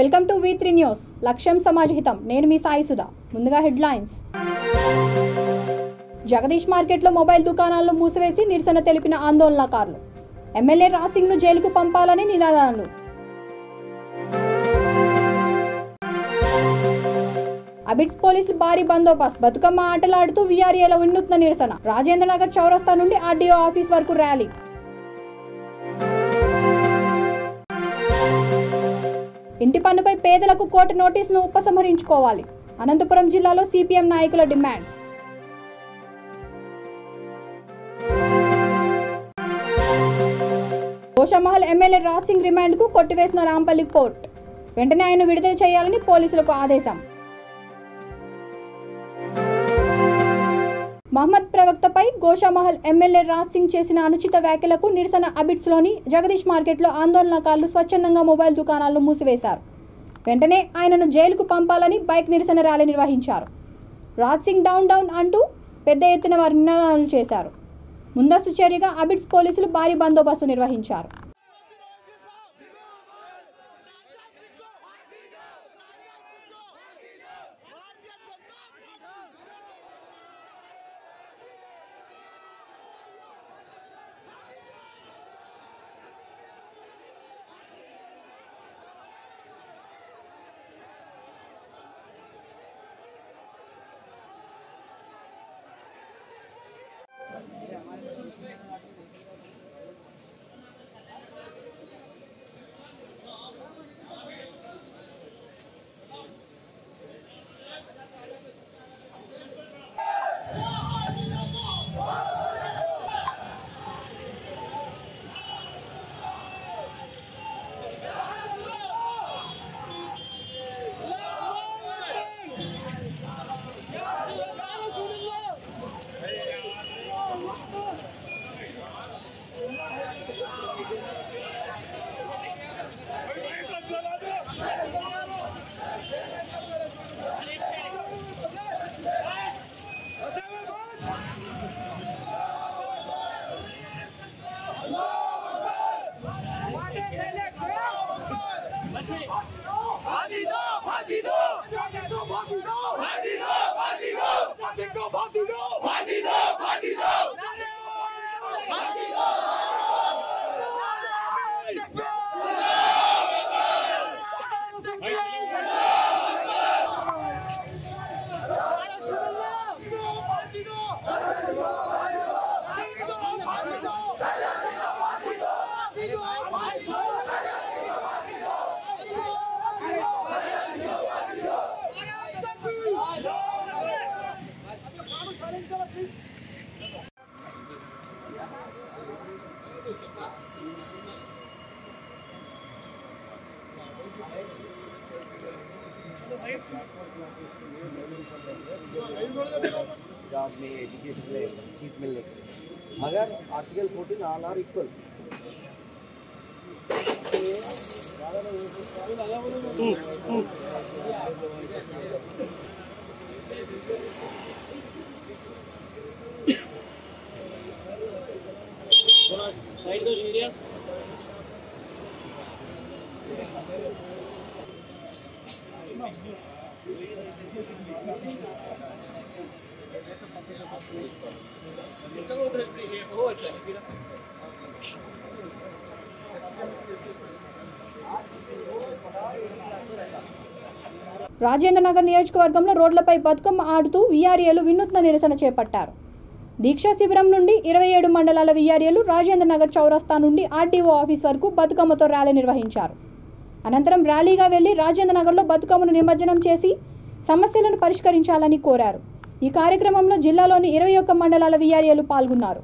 Welcome to V3 news. లక్ష్యం సమాజహితం. నేను మీ సాయి సుధా. ముందుగా హెడ్లైన్స్. జగదీష్ మార్కెట్లో మొబైల్ దుకాణాలను మూసివేసి నిరసన తెలిపిన ఆందోళనకారులు. ఎమ్మెల్యే రాసింగ్ ను జైలుకు పంపాలని నినాదాలు. అబిడ్స్ పోలీసులు భారీ బందోబస్తు. బతుకమ్మ ఆటలాడుతూ వీఆర్ఏల వినూత్న నిరసన. రాజేంద్ర నగర్ చౌరస్తా నుండి ఆర్డీఓ ఆఫీస్ వరకు ర్యాలీ. ఇంటి పన్నుపై పేదలకు కోర్టు నోటీసును ఉపసంహరించుకోవాలి. అనంతపురం జిల్లాలో సిపిఎం నాయకుల demand. Goshamahal MLA rushing remand కు కొట్టివేసిన రాంపల్లి కోర్టు. వెంటనే ఆయన విడుదల చేయాలని పోలీసులకు ఆదేశం. మహమ్మద్ ప్రవక్తపై గోషామహల్ ఎమ్మెల్యే రాసింగ్ చేసిన అనుచిత వ్యాఖ్యలకు నిరసన అబిడ్స్లోని జగదీష్ మార్కెట్లో ఆందోళనకారులు స్వచ్ఛందంగా మొబైల్ దుకాణాలను మూసివేశారు. వెంటనే ఆయనను జైలుకు పంపాలని బైక్ నిరసన ర్యాలీ నిర్వహించారు. రాసింగ్ డౌన్ డౌన్ అంటూ పెద్ద ఎత్తున వారు నినాదాలు చేశారు. ముందస్తు చర్యగా అబిడ్స్ పోలీసులు భారీ బందోబస్తు నిర్వహించారు. जॉब में एजुकेशन में सीट मिलने के लिए मगर आर्टिकल 14 ऑल आर इक्वल साइड दो सीरियस రాజేంద్ర నగర్ నియోజకవర్గంలో రోడ్లపై బతుకమ్మ ఆడుతూ వీఆర్ఏలు వినూత్న నిరసన చేపట్టారు. దీక్షా శిబిరం నుండి 27 మండలాల వీఆర్ఏలు రాజేంద్ర నగర్ చౌరస్తా నుండి ఆర్డీఓ ఆఫీస్ వరకు బతుకమ్మతో ర్యాలీ నిర్వహించారు. అనంతరం ర్యాలీగా వెళ్లి రాజేంద్ర నగర్లో బతుకమ్మను నిమజ్జనం చేసి సమస్యలను పరిష్కరించాలని కోరారు. ఈ కార్యక్రమంలో జిల్లాలోని 21 మండలాల వీఆర్ఏలు పాల్గొన్నారు.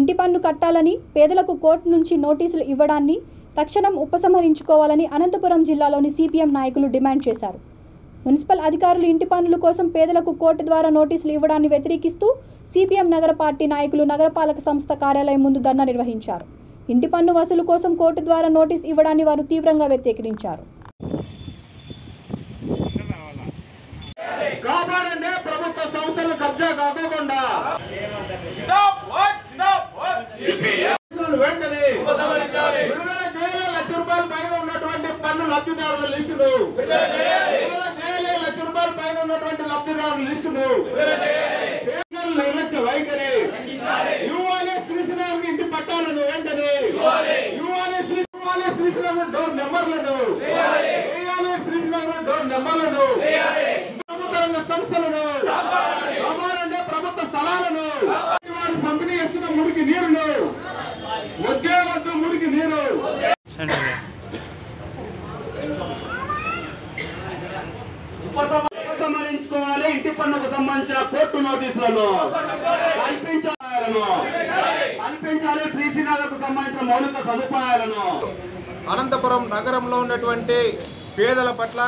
ఇంటి పన్ను కట్టాలని పేదలకు కోర్టు నుంచి నోటీసులు ఇవ్వడాన్ని తక్షణం ఉపసంహరించుకోవాలని అనంతపురం జిల్లాలోని సిపిఎం నాయకులు డిమాండ్ చేశారు. మున్సిపల్ అధికారులు ఇంటి పన్నుల కోసం పేదలకు కోర్టు ద్వారా నోటీసులు ఇవ్వడాన్ని వ్యతిరేకిస్తూ సిపిఎం నగర పార్టీ నాయకులు నగరపాలక సంస్థ కార్యాలయం ముందు ధర్నా నిర్వహించారు. ఇంటి పన్ను వసూలు కోసం కోర్టు ద్వారా నోటీసు ఇవ్వడాన్ని వారు తీవ్రంగా వ్యతిరేకించారు. ప్రభుత్వ సంస్థలు కబ్జా కాకుండా వెంటనే విడుదల చేయాలి. ₹1,00,000 పైన ఉన్నటువంటి పన్ను లబ్ధిదారుల లిస్టును విడుదల చేయాలి. ₹1,00,000 పైన ఉన్నటువంటి లబ్ధిదారుల లిస్టును నిర్లక్ష్య వైఖరి ఇవ్వాలి. శ్రీశ్రీరామ్ ఇంటి పట్టాలను వెంటనే ఇవ్వాలి. శ్రీశ్రీరామ్ డోర్ నెంబర్లను వేయాలి. శ్రీశ్రీరామ్ డోర్ నెంబర్లను ప్రభుత్వ రంగ సంస్థలను కావాలంటే ప్రభుత్వ స్థలాలను వారు పంపిణీ చేస్తున్న మురికి నీరును ఉద్యోగంతో మురికి నీరు ఉపసంహరించుకోవాలి. ఇంటి పన్నుకు సంబంధించిన కోర్టు నోటీసులను కల్పించాలి. శ్రీశ్రీనగర్ కు సంబంధించిన మౌలిక సదుపాయాలను. అనంతపురం నగరంలో ఉన్నటువంటి పేదల పట్ల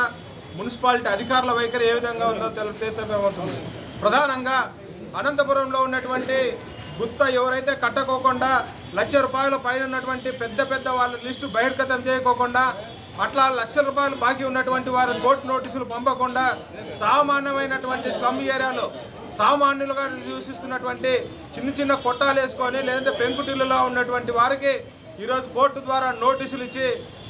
మున్సిపాలిటీ అధికారుల వైఖరి ఏ విధంగా ఉందో తెలియజేస్తుంది. ప్రధానంగా అనంతపురంలో ఉన్నటువంటి గుత్త ఎవరైతే కట్టకోకుండా ₹1,00,000 పైన ఉన్నటువంటి పెద్ద పెద్ద వాళ్ళ లిస్టు బహిర్గతం చేయకోకుండా అట్లా ₹1,00,000 బాకీ ఉన్నటువంటి వారు కోర్టు నోటీసులు పంపకుండా సామాన్యమైనటువంటి స్లమ్ ఏరియాలో సామాన్యులుగా నివసిస్తున్నటువంటి చిన్న చిన్న కొట్టాలు వేసుకొని లేదంటే పెంకుటిల్లులో ఉన్నటువంటి వారికి ఈరోజు కోర్టు ద్వారా నోటీసులు ఇచ్చి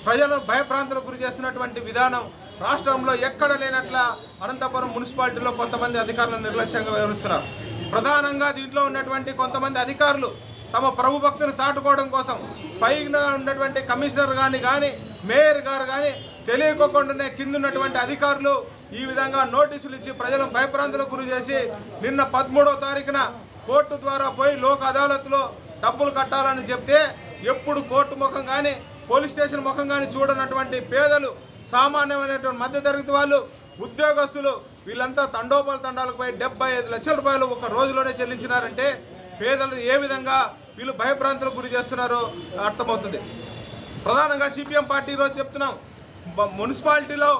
ప్రజలను భయభ్రాంతులకు గురి చేస్తున్నటువంటి విధానం రాష్ట్రంలో ఎక్కడ లేనట్ల అనంతపురం మున్సిపాలిటీలో కొంతమంది అధికారులు నిర్లక్ష్యంగా వ్యవహరిస్తున్నారు. ప్రధానంగా దీంట్లో ఉన్నటువంటి కొంతమంది అధికారులు తమ ప్రభు భక్తులు చాటుకోవడం కోసం పైన ఉన్నటువంటి కమిషనర్ కానీ మేయర్ గారు కానీ తెలియకోకుండానే కింద ఉన్నటువంటి అధికారులు ఈ విధంగా నోటీసులు ఇచ్చి ప్రజలను భయభ్రాంతులకు గురి చేసి నిన్న 13వ తారీఖున కోర్టు ద్వారా పోయి లోక్ అదాలత్లో డబ్బులు కట్టాలని చెప్తే ఎప్పుడు కోర్టు ముఖం కానీ పోలీస్ స్టేషన్ ముఖం కానీ చూడనటువంటి పేదలు సామాన్యమైనటువంటి మధ్యతరగతి వాళ్ళు ఉద్యోగస్తులు వీళ్ళంతా తండాలకు పోయి ₹75 లక్షలు ఒక రోజులోనే చెల్లించినారంటే పేదలను ఏ విధంగా వీళ్ళు భయభ్రాంతులకు గురి చేస్తున్నారో అర్థమవుతుంది. ప్రధానంగా సిపిఎం పార్టీ ఈరోజు చెప్తున్నాం, మున్సిపాలిటీలో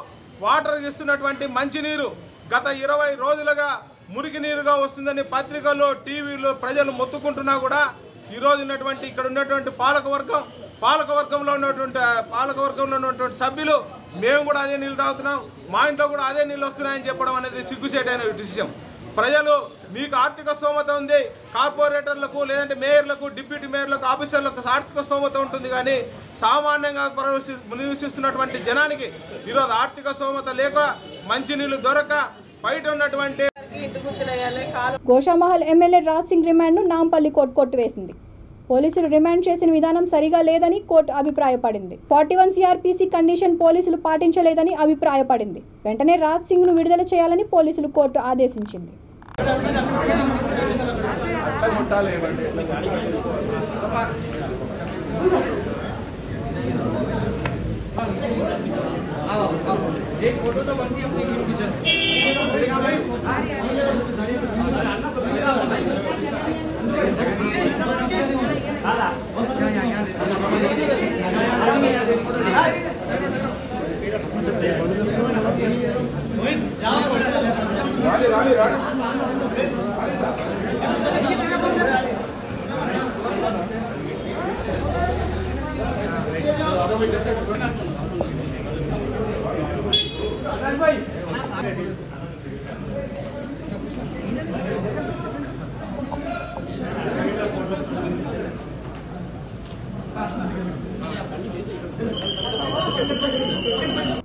వాటర్ ఇస్తున్నటువంటి మంచినీరు గత 20 రోజులుగా మురికి నీరుగా వస్తుందని పత్రికల్లో టీవీలో ప్రజలు మొత్తుకుంటున్నా కూడా ఈరోజు ఉన్నటువంటి ఇక్కడ ఉన్నటువంటి పాలకవర్గంలో ఉన్నటువంటి సభ్యులు మేము కూడా అదే నీళ్ళు తాగుతున్నాం, మా ఇంట్లో కూడా అదే నీళ్ళు వస్తున్నాయని చెప్పడం అనేది సిగ్గుచేటైన విషయం. ప్రజలు మీకు ఆర్థిక స్తోమత ఉంది, కార్పొరేటర్లకు లేదంటే మేయర్లకు డిప్యూటీ మేయర్లకు ఆఫీసర్లకు ఆర్థిక స్తోమత ఉంటుంది, కానీ సామాన్యంగా నివసిస్తున్నటువంటి జనానికి ఈరోజు ఆర్థిక స్తోమత లేక మంచినీళ్ళు దొరక బయట ఉన్నటువంటి గోషామహల్ ఎమ్మెల్యే రాజ్ సింగ్ రిమాండ్ను నాంపల్లి కోర్టు కొట్టివేసింది. పోలీసులు రిమాండ్ చేసిన విధానం సరిగా లేదని కోర్టు అభిప్రాయపడింది. 41 CRPC కండిషన్ పోలీసులు పాటించలేదని అభిప్రాయపడింది. వెంటనే రాజ్ సింగ్ను విడుదల చేయాలని పోలీసులు కోర్టు ఆదేశించింది.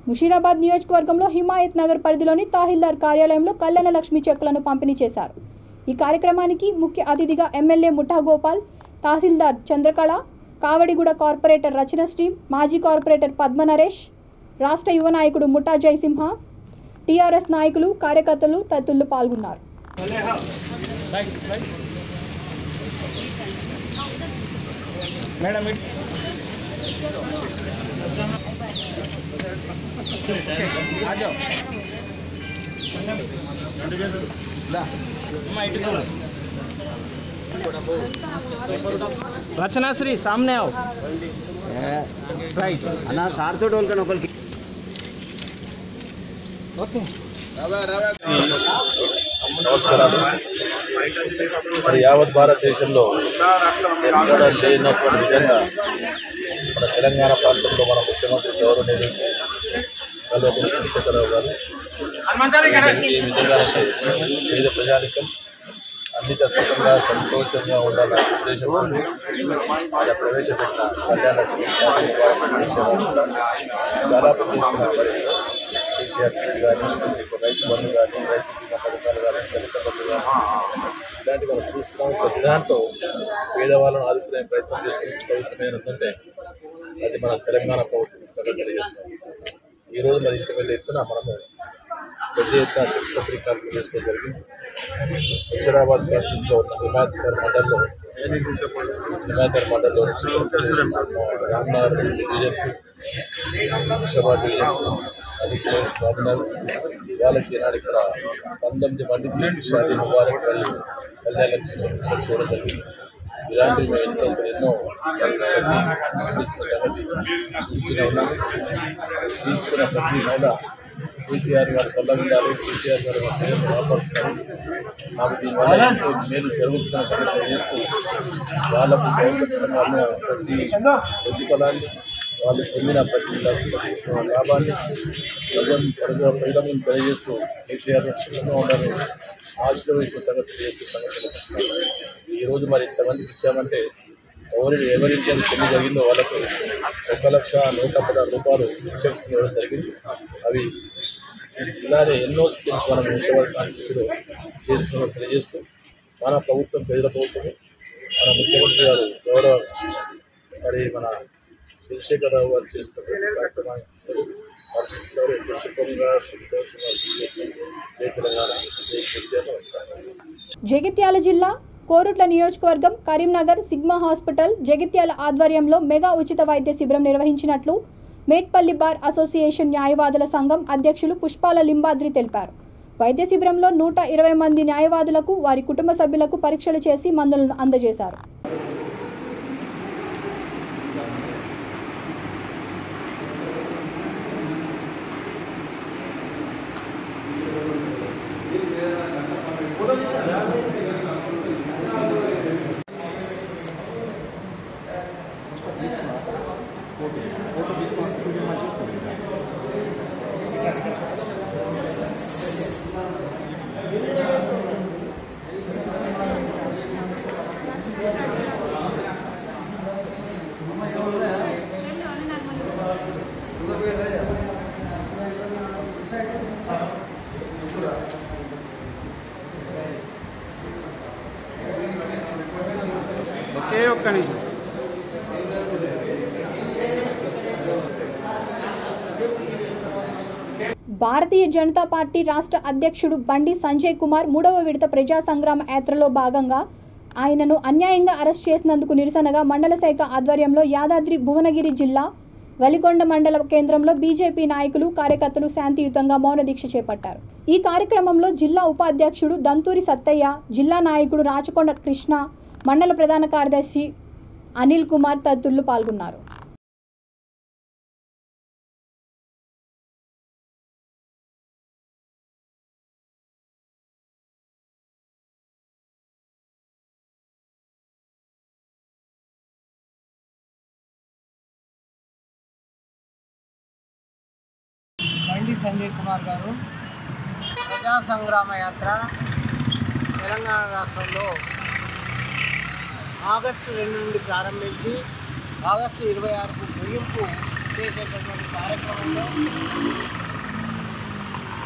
ముషీరాబాద్ నియోజకవర్గంలో హిమాయత్ నగర్ పరిధిలోని తహసీల్దార్ కార్యాలయంలో కళ్యాణ లక్ష్మి చెక్కులను పంపిణీ చేశారు. ఈ కార్యక్రమానికి ముఖ్య అతిథిగా ఎమ్మెల్యే ముఠా గోపాల్, తహసీల్దార్ చంద్రకళ, కావడిగూడ కార్పొరేటర్ రచన శ్రీ, మాజీ కార్పొరేటర్ పద్మ నరేష్, రాష్ట్ర యువ నాయకుడు ముఠా జయసింహ, టీఆర్ఎస్ నాయకులు, కార్యకర్తలు తదితరులు పాల్గొన్నారు. रचना श्री सामने आओ राइट అన్నా సార్తో డోల్కన్ ఒకరికి నమస్కారాలు. మరి యావత్ భారతదేశంలో ఎక్కడ లేనటువంటి విధంగా మన తెలంగాణ ప్రాంతంలో మన ముఖ్యమంత్రి గౌరవనీయులు కల్వకుంట్ల చంద్రశేఖరరావు గారు ఈ విధంగా పేద ప్రజానికం అన్నిట సుఖంగా సంతోషంగా ఉండాలనే ఉద్దేశంతో ఆయన ప్రవేశపెట్టిన కళ్యాణ చాలా పెద్ద కేసీఆర్ కానీ రైతు బంధు కానీ రైతు బీమా పథకాలు కానీ దళిత బంధు కానీ ఇలాంటి మనం చూస్తున్నాం. ప్రతి దాంట్లో పేదవాళ్ళను ఆదుకునే ప్రయత్నం చేస్తున్న ప్రభుత్వం ఏంటంటే అది మన తెలంగాణ ప్రభుత్వం సగం తెలియజేస్తాం. ఈరోజు మరి ఇంత వెళ్ళి ఎత్తున మనము పెద్ద ఎత్తున చెక్స్ పంపిణీ కార్యక్రమం చేసుకోవడం జరిగింది. ముషీరాబాద్ కాన్స్టిట్యూన్సీలో ఉన్న హిమాయత్ మండల్లో నుంచి Ramnagar division, Musheerabad division governor వాళ్ళకి ఈనాడు ఇక్కడ 19 మందికి షాదీ ముబారక్ మరియు కళ్యాణ లక్ష్మి చెక్స్ ఇవ్వడం జరిగింది. ఇలాంటివి మేము ఎన్నో సంగతి చూస్తూనే ఉన్నాము. తీసుకున్న ప్రతి మహిళ కేసీఆర్ గారు చల్లగా ఉండాలి, కేసీఆర్ గారు కాపాడుతున్నారు, నాకు దీనివల్ల ఎంతో మేలు జరుగుతున్న సంగతి తెలియజేస్తూ వాళ్ళకు గవర్నమెంట్ ప్రతి ప్రతిఫలాన్ని వాళ్ళు పొందిన ప్రతి లాభాన్ని ప్రజల ముందు తెలియజేస్తూ కేసీఆర్ సుఖంగా ఉండాలని ఆశీర్వదించిన సంగతి తెలియజేస్తూ ఈరోజు మరి ఇంతమందికి ఇచ్చామంటే ఎవరికి పెళ్లి జరిగిందో వాళ్ళకు 1,116,000 రూపాయలు చెక్స్ ఇవ్వడం జరిగింది. అవి ఇలానే ఎన్నో స్కీమ్స్ మనం ముషీరాబాద్ కాన్స్టిట్యూన్సీలో చేస్తున్నట్టు తెలియజేస్తూ మన ప్రభుత్వం ప్రజల ప్రభుత్వము మన ముఖ్యమంత్రి గారు గౌరవ మరి మన చంద్రశేఖరరావు గారు చేస్తున్న కార్యక్రమాన్ని హర్షిస్తున్నారు. ఎంతో సుఖంగా సంతోషంగా జై తెలంగాణ, జై కేసీఆర్. నమస్కారం. జగిత్యాల జిల్లా కోరుట్ల నియోజకవర్గం కరీంనగర్ సిగ్మా హాస్పిటల్ జగిత్యాల ఆధ్వర్యంలో మెగా ఉచిత వైద్య శిబిరం నిర్వహించినట్లు మేట్పల్లి బార్ అసోసియేషన్ న్యాయవాదుల సంఘం అధ్యక్షులు పుష్పాల లింబాద్రి తెలిపారు. వైద్య శిబిరంలో 120 మంది న్యాయవాదులకు వారి కుటుంబ సభ్యులకు పరీక్షలు చేసి మందులను అందజేశారు. భారతీయ జనతా పార్టీ రాష్ట్ర అధ్యక్షుడు బండి సంజయ్ కుమార్ 3వ విడత ప్రజా సంగ్రామ యాత్రలో భాగంగా ఆయనను అన్యాయంగా అరెస్ట్ చేసినందుకు నిరసనగా మండల శాఖ ఆధ్వర్యంలో యాదాద్రి భువనగిరి జిల్లా వలిగొండ మండల కేంద్రంలో బీజేపీ నాయకులు కార్యకర్తలు శాంతియుతంగా మౌన దీక్ష చేపట్టారు. ఈ కార్యక్రమంలో జిల్లా ఉపాధ్యక్షుడు దంతూరి సత్తయ్య, జిల్లా నాయకుడు రాచకొండ కృష్ణ, మండల ప్రధాన కార్యదర్శి అనిల్ కుమార్ తదితరులు పాల్గొన్నారు. బండి సంజయ్ కుమార్ గారు ప్రజా సంగ్రామ యాత్ర తెలంగాణ రాష్ట్రంలో ఆగస్టు 2 నుండి ప్రారంభించి ఆగస్టు 26కు ముగింపు చేసేటటువంటి కార్యక్రమంలో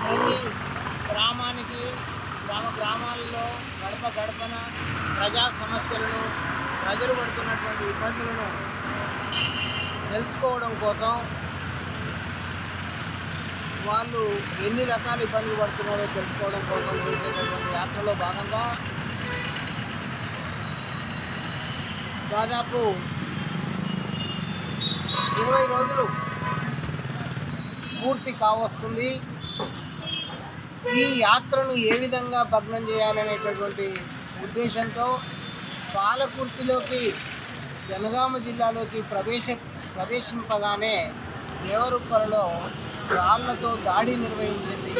ప్రతి గ్రామానికి గ్రామాల్లో గడప గడపన ప్రజా సమస్యలను ప్రజలు పడుతున్నటువంటి ఇబ్బందులను తెలుసుకోవడం కోసం వాళ్ళు ఎన్ని రకాల ఇబ్బందులు పడుతున్నారో తెలుసుకోవడం కోసం చేసేటటువంటి యాత్రలో భాగంగా దాదాపు 20 రోజులు పూర్తి కావస్తుంది. ఈ యాత్రను ఏ విధంగా భగ్నం చేయాలనేటటువంటి ఉద్దేశంతో పాలకుర్తిలోకి జనగామ జిల్లాలోకి ప్రవేశింపగానే దేవరుప్పలలో రాళ్లతో దాడి నిర్వహించింది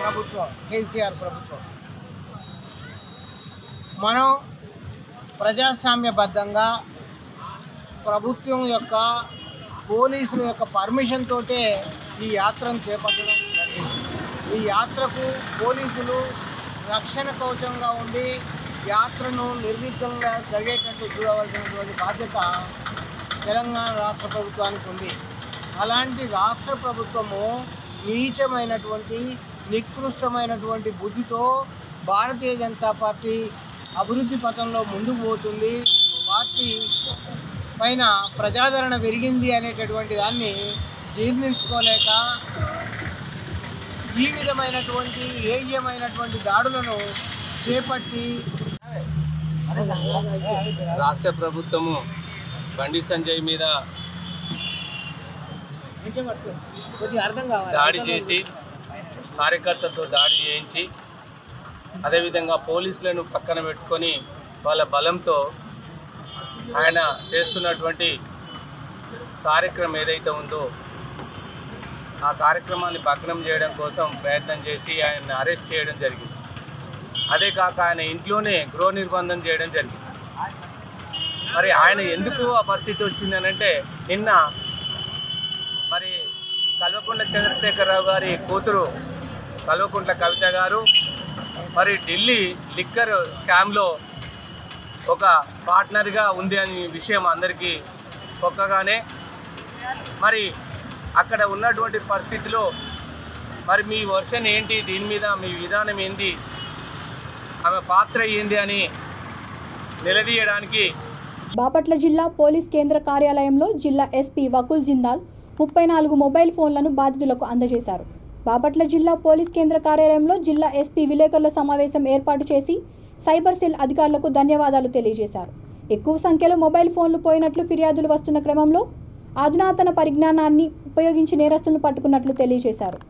ప్రభుత్వం, కేసీఆర్ ప్రభుత్వం. మనం ప్రజాస్వామ్యబద్ధంగా ప్రభుత్వం యొక్క పోలీసుల యొక్క పర్మిషన్ తోటే ఈ యాత్రను చేపట్టడం జరిగింది. ఈ యాత్రకు పోలీసులు రక్షణ కవచంగా ఉండి యాత్రను నిర్విఘ్నంగా జరిగేటట్టు చూడవలసినటువంటి బాధ్యత తెలంగాణ రాష్ట్ర ప్రభుత్వానికి ఉంది. అలాంటి రాష్ట్ర ప్రభుత్వము నీచమైనటువంటి నికృష్టమైనటువంటి బుద్ధితో భారతీయ జనతా పార్టీ అభివృద్ధి పథంలో ముందుకు పోతుంది. పార్టీ పైన ప్రజాదరణ పెరిగింది అనేటటువంటి దాన్ని జీర్ణించుకోలేక ఈ విధమైనటువంటి ఏయమైనటువంటి దాడులను చేపట్టి రాష్ట్ర ప్రభుత్వము బండి సంజయ్ మీద దాడి చేసి కార్యకర్తలతో దాడి చేయించి అదేవిధంగా పోలీసులను పక్కన పెట్టుకొని వాళ్ళ బలంతో ఆయన చేస్తున్నటువంటి కార్యక్రమం ఏదైతే ఉందో ఆ కార్యక్రమాన్ని భగ్నం చేయడం కోసం ప్రయత్నం చేసి ఆయన్ని అరెస్ట్ చేయడం జరిగింది. అదే కాక ఆయన ఇంట్లోనే గృహ నిర్బంధం చేయడం జరిగింది. మరి ఆయన ఎందుకు ఆ పరిస్థితి వచ్చిందనంటే నిన్న మరి కల్వకుంట్ల చంద్రశేఖరరావు గారి కూతురు కల్వకుంట్ల కవిత గారు మరి ఢిల్లీ లిక్కర్ స్కామ్లో ఒక పార్ట్నర్గా ఉంది అనే విషయం అందరికీ పొక్కగానే మరి అక్కడ ఉన్నటువంటి పరిస్థితిలో మరి మీ వర్షన్ ఏంటి, దీని మీద మీ విధానం ఏంటి, ఆమె పాత్ర ఏంది అని నిలదీయడానికి బాపట్ల జిల్లా పోలీస్ కేంద్ర కార్యాలయంలో జిల్లా ఎస్పీ వకుల్ జిందాల్ 34 మొబైల్ ఫోన్లను బాధితులకు అందజేశారు. బాపట్ల జిల్లా పోలీస్ కేంద్ర కార్యాలయంలో జిల్లా ఎస్పీ విలేకరుల సమావేశం ఏర్పాటు చేసి సైబర్ సెల్ అధికారులకు ధన్యవాదాలు తెలియజేశారు. ఎక్కువ సంఖ్యలో మొబైల్ ఫోన్లు పోయినట్లు ఫిర్యాదులు వస్తున్న క్రమంలో అధునాతన పరిజ్ఞానాన్ని ఉపయోగించి నేరస్తులను పట్టుకున్నట్లు తెలియజేశారు.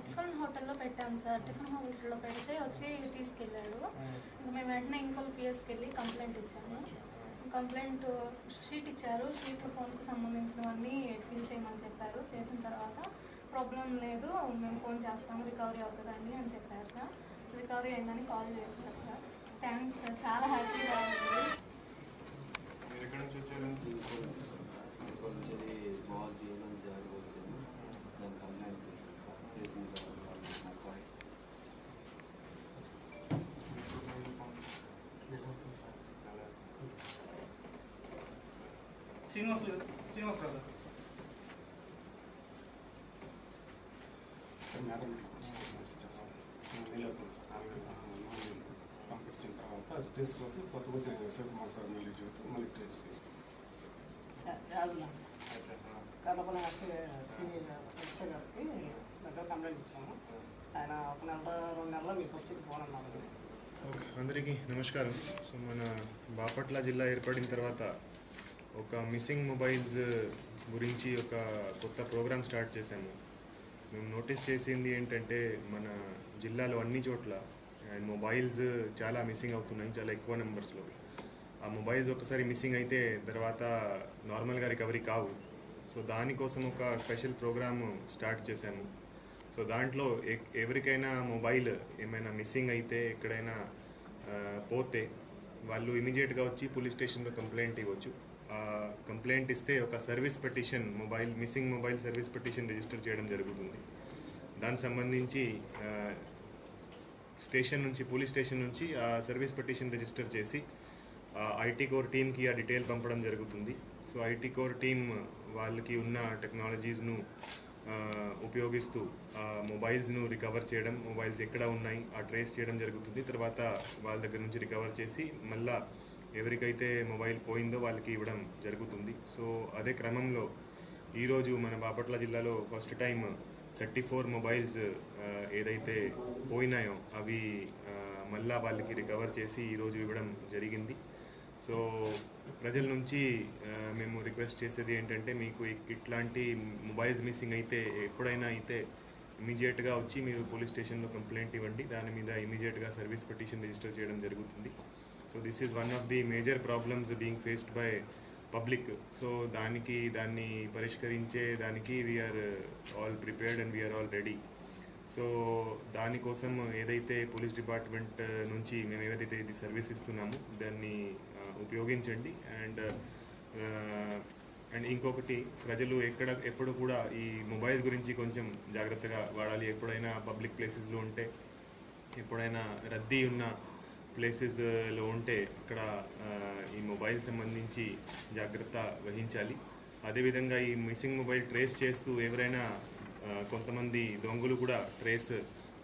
టిఫిన్ హోటల్లో పెట్టాము సార్. టిఫిన్ హోటల్లో పెడితే వచ్చి తీసుకెళ్ళాడు. మేము వెంటనే ఇంకోల్ పిఎస్కి వెళ్ళి కంప్లైంట్ ఇచ్చాము. కంప్లైంట్ షీట్ ఇచ్చారు. షీట్లో ఫోన్కు సంబంధించినవన్నీ ఫిల్ చేయమని చెప్పారు. చేసిన తర్వాత ప్రాబ్లం లేదు, మేము ఫోన్ చేస్తాము, రికవరీ అవుతుందండి అని చెప్పారు సార్. రికవరీ అయిందని కాల్ చేశారు సార్. థ్యాంక్స్ సార్, చాలా హ్యాపీగా ఉంది. శ్రీనివాసరావు పంపించిన తర్వాత ట్రేస్ పోతే కొత్త శివకుమార్ సార్ మళ్ళీ చూస్తే మళ్ళీ ట్రేస్ కడపన ఎస్ఐ గారికి దగ్గర కంప్లైంట్ ఇచ్చాము. ఆయన 1 నెల 2 నెలల్లో మీకు వచ్చేది ఫోన్ అన్నారు. ఓకే, అందరికీ నమస్కారం. సో మన బాపట్ల జిల్లా ఏర్పడిన తర్వాత ఒక మిస్సింగ్ మొబైల్స్ గురించి ఒక కొత్త ప్రోగ్రామ్ స్టార్ట్ చేశాము. మేము నోటీస్ చేసింది ఏంటంటే మన జిల్లాలో అన్ని చోట్ల మొబైల్స్ చాలా మిస్సింగ్ అవుతున్నాయి, చాలా ఎక్కువ నెంబర్స్లో. ఆ మొబైల్స్ ఒకసారి మిస్సింగ్ అయితే తర్వాత నార్మల్గా రికవరీ కావు. సో దానికోసం ఒక స్పెషల్ ప్రోగ్రామ్ స్టార్ట్ చేశాము. సో దాంట్లో ఎవరికైనా మొబైల్ ఏమైనా మిస్సింగ్ అయితే, ఎక్కడైనా పోతే వాళ్ళు ఇమీడియట్గా వచ్చి పోలీస్ స్టేషన్లో కంప్లైంట్ ఇవ్వచ్చు. కంప్లైంట్ ఇస్తే ఒక service petition missing mobile service petition register చేయడం జరుగుతుంది. దానికి సంబంధించి పోలీస్ స్టేషన్ నుంచి ఆ సర్వీస్ పిటిషన్ రిజిస్టర్ చేసి ఐటీ కోర్ టీమ్కి ఆ డీటెయిల్ పంపడం జరుగుతుంది. సో ఐటీ కోర్ టీమ్ వాళ్ళకి ఉన్న టెక్నాలజీస్ను ఉపయోగిస్తూ మొబైల్స్ను రికవర్ చేయడం, మొబైల్స్ ఎక్కడ ఉన్నాయి ట్రేస్ చేయడం జరుగుతుంది. తర్వాత వాళ్ళ దగ్గర నుంచి రికవర్ చేసి మళ్ళా ఎవరికైతే మొబైల్ పోయిందో వాళ్ళకి ఇవ్వడం జరుగుతుంది. సో అదే క్రమంలో ఈరోజు మన బాపట్ల జిల్లాలో ఫస్ట్ టైం 34 మొబైల్స్ ఏదైతే పోయినాయో అవి మళ్ళా వాళ్ళకి రికవర్ చేసి ఈరోజు ఇవ్వడం జరిగింది. సో ప్రజల నుంచి మేము రిక్వెస్ట్ చేసేది ఏంటంటే, మీకు ఇట్లాంటి మొబైల్స్ మిస్సింగ్ అయితే ఎప్పుడైనా అయితే ఇమీడియట్గా వచ్చి మీరు పోలీస్ స్టేషన్లో కంప్లైంట్ ఇవ్వండి. దాని మీద ఇమీడియట్గా సర్వీస్ పిటిషన్ రిజిస్టర్ చేయడం జరుగుతుంది. So this is one of the major problems being faced by public. So దాన్ని పరిష్కరించే దానికి we're all prepared and we're all ready. So దానికోసం ఏదైతే పోలీస్ డిపార్ట్మెంట్ నుంచి మేము ఏదైతే ఇది సర్వీస్ ఇస్తున్నామో దాన్ని ఉపయోగించండి. అండ్ ఇంకొకటి, ప్రజలు ఎప్పుడు కూడా ఈ మొబైల్స్ గురించి కొంచెం జాగ్రత్తగా వాడాలి. ఎప్పుడైనా పబ్లిక్ ప్లేసెస్లో ఉంటే, ఎప్పుడైనా రద్దీ ఉన్న ప్లేసెస్లో ఉంటే అక్కడ ఈ మొబైల్ సంబంధించి జాగ్రత్త వహించాలి. అదేవిధంగా ఈ మిస్సింగ్ మొబైల్ ట్రేస్ చేస్తూ ఎవరైనా కొంతమంది దొంగలు కూడా ట్రేస్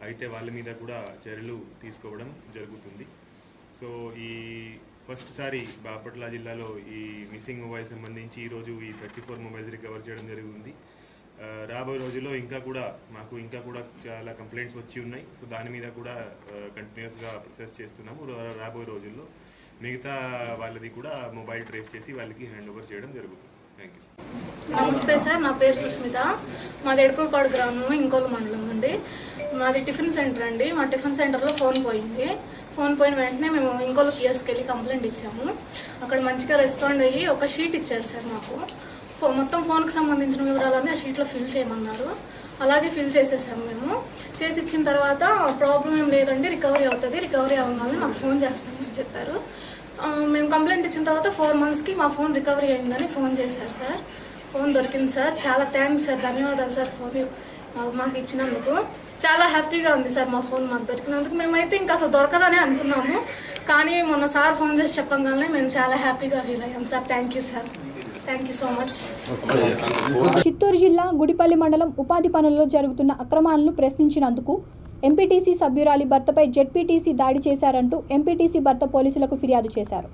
అయితే వాళ్ళ మీద కూడా చర్యలు తీసుకోవడం జరుగుతుంది. సో ఈ ఫస్ట్ సారి బాపట్ల జిల్లాలో ఈ మిస్సింగ్ మొబైల్ సంబంధించి ఈరోజు ఈ 34 మొబైల్స్ రికవర్ చేయడం జరుగుతుంది. రాబోయే రోజుల్లో ఇంకా కూడా చాలా కంప్లైంట్స్ వచ్చి ఉన్నాయి. సో దాని మీద కూడా కంటిన్యూస్గా ప్రాసెస్ చేస్తున్నాము. రాబోయే రోజుల్లో మిగతా వాళ్ళది కూడా మొబైల్ ట్రేస్ చేసి వాళ్ళకి హ్యాండ్ ఓవర్ చేయడం జరుగుతుంది. Thank you. నమస్తే సార్, నా పేరు సుస్మిత. మాది ఎడపలపాడు గ్రామం, ఇంకోలు మండలం అండి. మాది టిఫిన్ సెంటర్ అండి. మా టిఫిన్ సెంటర్లో ఫోన్ పోయింది. ఫోన్ పోయిన వెంటనే మేము ఇంకోలు పిఎస్కి వెళ్ళి కంప్లైంట్ ఇచ్చాము. అక్కడ మంచిగా రెస్పాండ్ అయ్యి ఒక షీట్ ఇచ్చారు సార్ మాకు. మొత్తం ఫోన్కి సంబంధించిన వివరాలన్నీ ఆ షీట్లో ఫిల్ చేయమన్నారు. అలాగే ఫిల్ చేసేసాము. మేము చేసి ఇచ్చిన తర్వాత ప్రాబ్లం ఏం లేదండి, రికవరీ అవుతుంది, రికవరీ అవ్వగానే మాకు ఫోన్ చేస్తామని చెప్పారు. మేము కంప్లైంట్ ఇచ్చిన తర్వాత 4 monthsకి మా ఫోన్ రికవరీ అయిందని ఫోన్ చేశారు సార్. ఫోన్ దొరికింది సార్. చాలా థ్యాంక్స్ సార్, ధన్యవాదాలు సార్. ఫోన్ మాకు ఇచ్చినందుకు చాలా హ్యాపీగా ఉంది సార్. మా ఫోన్ మాకు దొరికినందుకు మేమైతే ఇంకా అసలు దొరకదని అనుకున్నాము. కానీ మొన్న సార్ ఫోన్ చేసి చెప్పగానే మేము చాలా హ్యాపీగా ఫీల్ అయ్యాం sir. Thank you sir, thank you so much. Chittoor జిల్లా గుడిపల్లి మండలం ఉపాధి పనుల్లో జరుగుతున్న అక్రమాలను ప్రశ్నించినందుకు ఎంపీటీసీ సభ్యురాలి భర్తపై జెడ్పీటీసీ దాడి చేశారంటూ ఎంపీటీసీ భర్త పోలీసులకు ఫిర్యాదు చేశారు.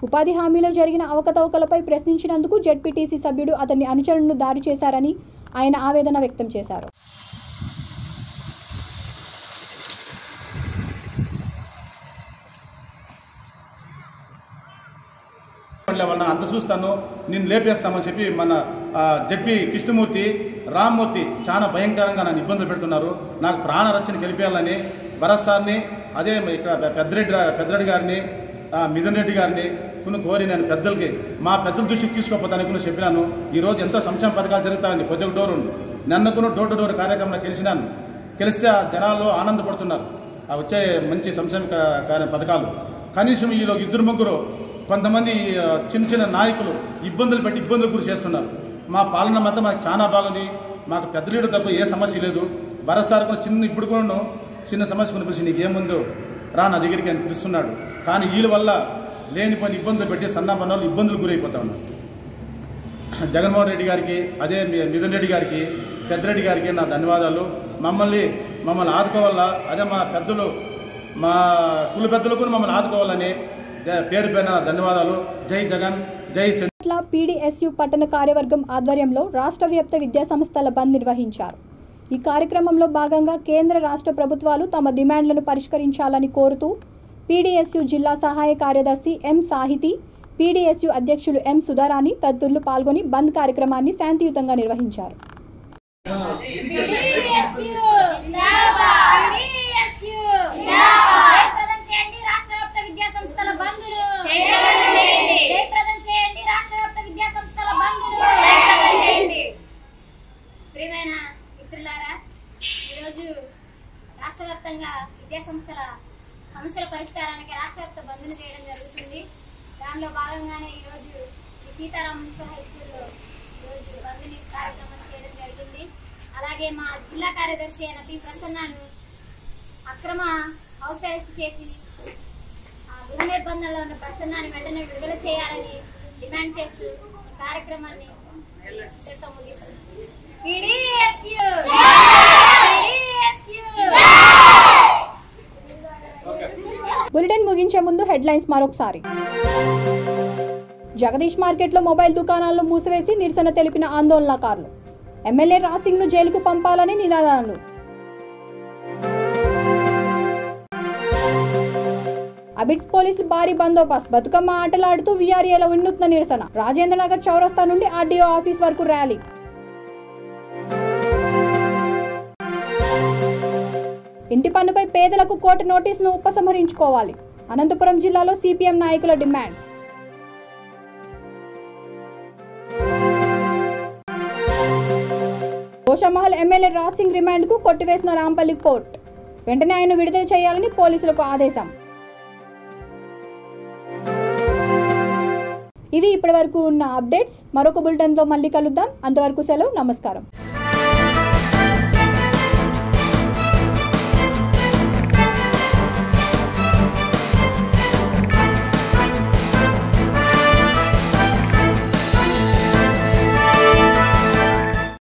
ఉపాధి హామీలో జరిగిన అవకతవకలపై ప్రశ్నించినందుకు జెడ్పీటీసీ సభ్యుడు అతని అనుచరులను దాడి చేశారని ఆయన ఆవేదన వ్యక్తం చేశారు. వాళ్ళని అంత చూస్తాను, నేను లేపేస్తామని చెప్పి మన జడ్పీ కృష్ణమూర్తి, రామ్మూర్తి చాలా భయంకరంగా నన్ను ఇబ్బందులు పెడుతున్నారు. నాకు ప్రాణ రక్షణ గెలిపేయాలని భరత్ సార్ని, అదే ఇక్కడ పెద్దరెడ్డి గారిని, మిథున్ రెడ్డి గారిని కోరి నేను మా పెద్దల దృష్టికి తీసుకోపోతానికి చెప్పినాను. ఈరోజు ఎంతో సంక్షేమ పథకాలు జరుగుతాయండి. ప్రతి ఒక్క డోరు నన్నుకును డోర్ టు డోర్ కార్యక్రమంలో గెలిస్తే జనాలు ఆనందపడుతున్నారు. వచ్చే మంచి సంక్షేమ పథకాలు కనీసం ఈలో 2-3 కొంతమంది చిన్న నాయకులు ఇబ్బందులు గురి చేస్తున్నారు. మా పాలన మధ్య మాకు చాలా బాగుంది. మాకు పెద్ద లీడర్ తప్ప ఏ సమస్య లేదు. భరత్ సార్ కూడా ఇప్పుడు కూడా చిన్న సమస్య కొని పిలిచి నీకు ఏముందో రా నా దగ్గరికి అని పిలుస్తున్నాడు. కానీ వీళ్ళ వల్ల లేనిపోయిన ఇబ్బందులు పెట్టి సన్నపన్న వాళ్ళు ఇబ్బందులు గురైపోతా ఉన్నారు. జగన్మోహన్ రెడ్డి గారికి, అదే మిథున్ రెడ్డి గారికి, పెద్దరెడ్డి గారికి నా ధన్యవాదాలు. మమ్మల్ని ఆదుకోవాలా, అదే మా పెద్దలు, మా కుల పెద్దలకు మమ్మల్ని ఆదుకోవాలని పేరు పేరున ధన్యవాదాలు. జై జగన్, జై పీడీఎస్యు పట్టణ కార్యవర్గం ఆధ్వర్యంలో రాష్ట్ర వ్యాప్త విద్యాసంస్థల బంద్ నిర్వహించారు. ఈ కార్యక్రమంలో భాగంగా కేంద్ర రాష్ట్ర ప్రభుత్వాలు తమ డిమాండ్లను పరిష్కరించాలని కోరుతూ పీడీఎస్యు జిల్లా సహాయ కార్యదర్శి ఎం సాహితి, పీడీఎస్యు అధ్యక్షులు ఎం సుధారాణి తదితరులు పాల్గొని బంద్ కార్యక్రమాన్ని శాంతియుతంగా నిర్వహించారు. ఈరోజు రాష్ట్ర వ్యాప్తంగా విద్యాసంస్థల సమస్యల పరిష్కారానికి రాష్ట్ర దానిలో భాగంగానే ఈరోజు సీతారాం మున్సిపల్ హై స్కూల్లో ఈరోజు బంధుని కార్యక్రమం చేయడం జరిగింది. అలాగే మా జిల్లా కార్యదర్శి అయిన పి ప్రసన్నను అక్రమ హౌస్ అరెస్ట్ చేసి గృహ నిర్బంధంలో ఉన్న ప్రసన్నాన్ని వెంటనే విడుదల చేయాలని డిమాండ్ చేస్తూ ఈ కార్యక్రమాన్ని బులెటిన్ ముగించే ముందు హెడ్లైన్స్ మరొకసారి. జగదీష్ మార్కెట్లో మొబైల్ దుకాణాలను మూసివేసి నిరసన తెలిపిన ఆందోళనకారులు. ఎమ్మెల్యే రాసింగ్ ను జైలుకు పంపాలని నినాదాలు. అబిడ్స్ పోలీసులు భారీ బందోబస్తు. బతుకమ్మ ఆటలాడుతూ వీఆర్ఏల వినూత్న నిరసన. రాజేంద్ర నగర్ చౌరస్తా నుండి ఆర్డీఓ ఆఫీస్ వరకు ర్యాలీ. ఇంటి పన్నుపై పేదలకు కోర్టు నోటీసును ఉపసంహరించుకోవాలి. అనంతపురం జిల్లాలో సిపిఎం నాయకుల demand. Goshamahal MLA rushing remand కు కొట్టివేసిన రాంపల్లి కోర్టు. వెంటనే ఆయన విడుదల చేయాలని పోలీసులకు ఆదేశం. ఇవి ఇప్పటివరకు ఉన్న అప్డేట్స్. మరొక బులెటిన్తో మళ్ళీ కలుద్దాం. అంతవరకు సెలవు. నమస్కారం.